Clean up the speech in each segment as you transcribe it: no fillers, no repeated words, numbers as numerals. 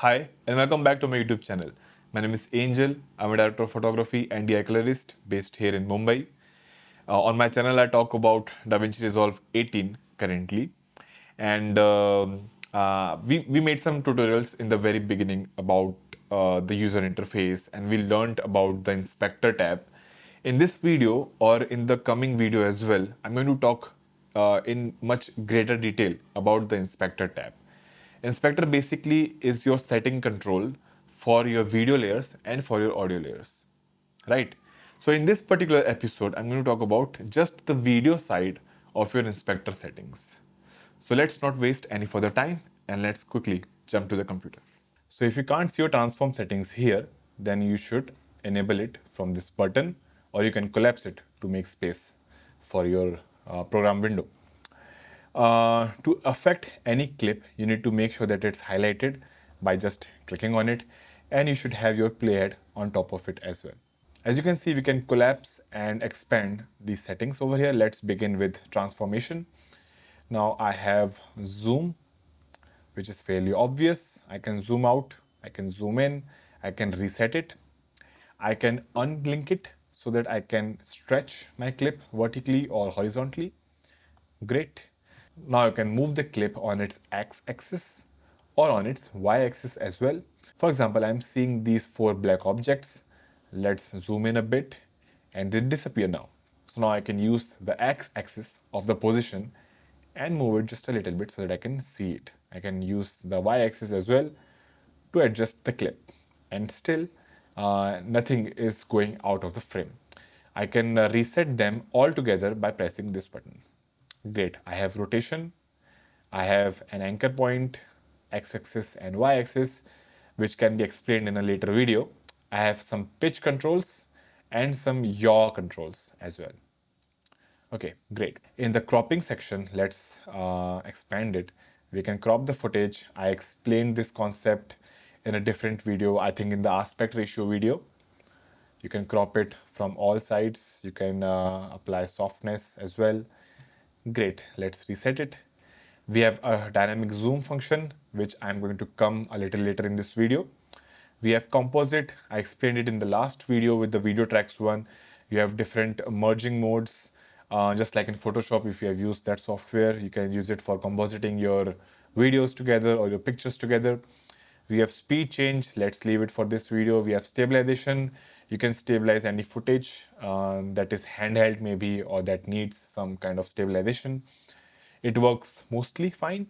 Hi, and welcome back to my YouTube channel. My name is Angel. I'm a director of photography and DI colorist based here in Mumbai. On my channel, I talk about Davinci Resolve 18 currently, and we made some tutorials in the very beginning about the user interface, and we learned about the inspector tab. In this video or in the coming video as well, I'm going to talk in much greater detail about the inspector tab. Inspector basically is your setting control for your video layers and for your audio layers, right? So in this particular episode, I'm going to talk about just the video side of your inspector settings. So let's not waste any further time and let's quickly jump to the computer. So if you can't see your transform settings here, then you should enable it from this button, or you can collapse it to make space for your program window. To affect any clip, you need to make sure that it's highlighted by just clicking on it, and you should have your playhead on top of it as well. As you can see, we can collapse and expand these settings over here. Let's begin with transformation. Now I have zoom, which is fairly obvious. I can zoom out, I can zoom in, I can reset it. I can unlink it so that I can stretch my clip vertically or horizontally. Great. Now you can move the clip on its x-axis or on its y-axis as well. For example, I'm seeing these four black objects. Let's zoom in a bit and they disappear now. So now I can use the x-axis of the position and move it just a little bit so that I can see it. I can use the y-axis as well to adjust the clip, and still nothing is going out of the frame. I can reset them all together by pressing this button. Great. I have rotation, I have an anchor point, x-axis and y-axis, which can be explained in a later video. I have some pitch controls and some yaw controls as well. Okay, great. In the cropping section, let's expand it. We can crop the footage. I explained this concept in a different video, I think in the aspect ratio video. You can crop it from all sides. You can apply softness as well. Great, let's reset it. We have a dynamic zoom function, which I'm going to come a little later in this video. We have composite. I explained it in the last video with the video tracks one. You have different merging modes. Just like in Photoshop, if you have used that software, you can use it for compositing your videos together or your pictures together. We have speed change. Let's leave it for this video. We have stabilization. You can stabilize any footage that is handheld maybe, or that needs some kind of stabilization. It works mostly fine.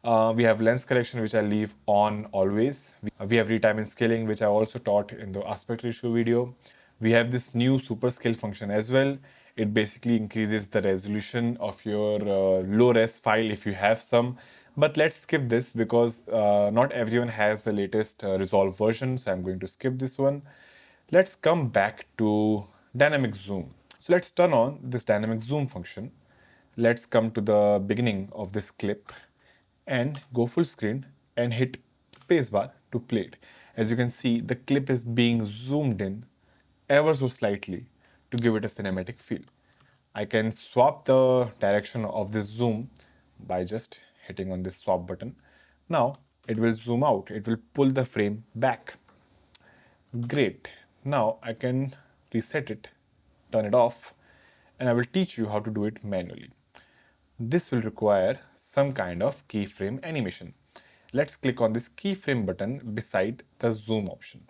We have lens correction, which I leave on always. We have retime and scaling, which I also taught in the aspect ratio video. We have this new super scale function as well. It basically increases the resolution of your low res file if you have some. But let's skip this because not everyone has the latest Resolve version. So I'm going to skip this one. Let's come back to dynamic zoom. So let's turn on this dynamic zoom function. Let's come to the beginning of this clip and go full screen and hit spacebar to play it. As you can see, the clip is being zoomed in ever so slightly to give it a cinematic feel. I can swap the direction of this zoom by just hitting on this swap button. Now it will zoom out, it will pull the frame back. Great. Now I can reset it, turn it off, and I will teach you how to do it manually. This will require some kind of keyframe animation. Let's click on this keyframe button beside the zoom option.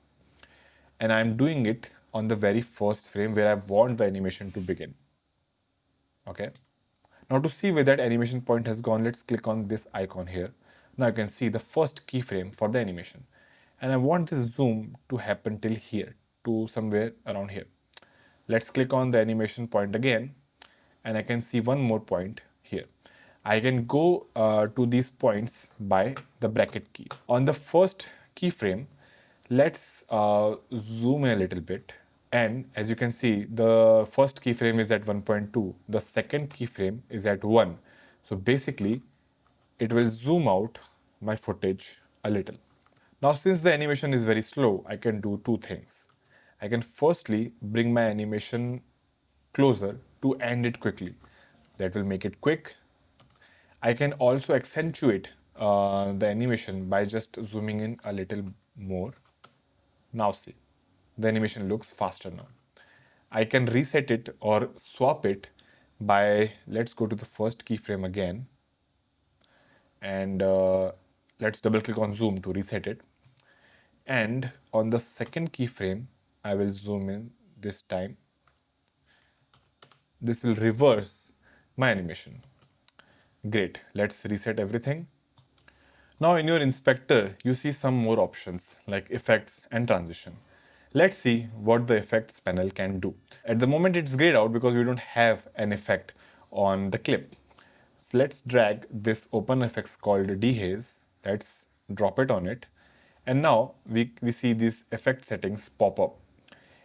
And I'm doing it on the very first frame where I want the animation to begin. Okay. Now to see where that animation point has gone, let's click on this icon here. Now you can see the first keyframe for the animation. And I want this zoom to happen till here, to somewhere around here. Let's click on the animation point again, and I can see one more point here. I can go to these points by the bracket key. On the first keyframe, let's zoom in a little bit. And as you can see, the first keyframe is at 1.2. The second keyframe is at 1. So basically, it will zoom out my footage a little. Now, since the animation is very slow, I can do two things. I can firstly bring my animation closer to end it quickly. That will make it quick. I can also accentuate the animation by just zooming in a little more. Now see, the animation looks faster now. I can reset it or swap it by, let's go to the first keyframe again, and let's double click on zoom to reset it. And on the second keyframe, I will zoom in this time. This will reverse my animation. Great, let's reset everything. Now in your inspector, you see some more options like effects and transition. Let's see what the effects panel can do. At the moment it's grayed out because we don't have an effect on the clip. So let's drag this open effects called dehaze. Let's drop it on it. And now we see these effect settings pop up.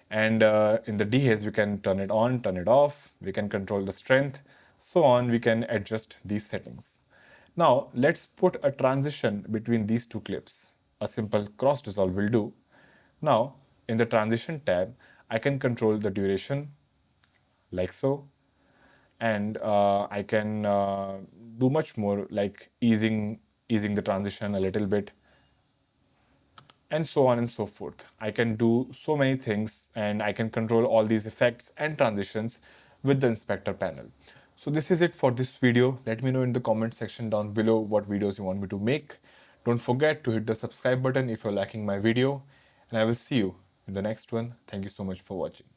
And in the dehaze, we can turn it on, turn it off. We can control the strength, so on. We can adjust these settings. Now let's put a transition between these two clips. A simple cross dissolve will do. Now in the transition tab, I can control the duration like so, and I can do much more, like easing the transition a little bit, and so on and so forth. I can do so many things, and I can control all these effects and transitions with the inspector panel. So this is it for this video. Let me know in the comment section down below what videos you want me to make. Don't forget to hit the subscribe button if you're liking my video, and I will see you in the next one. Thank you so much for watching.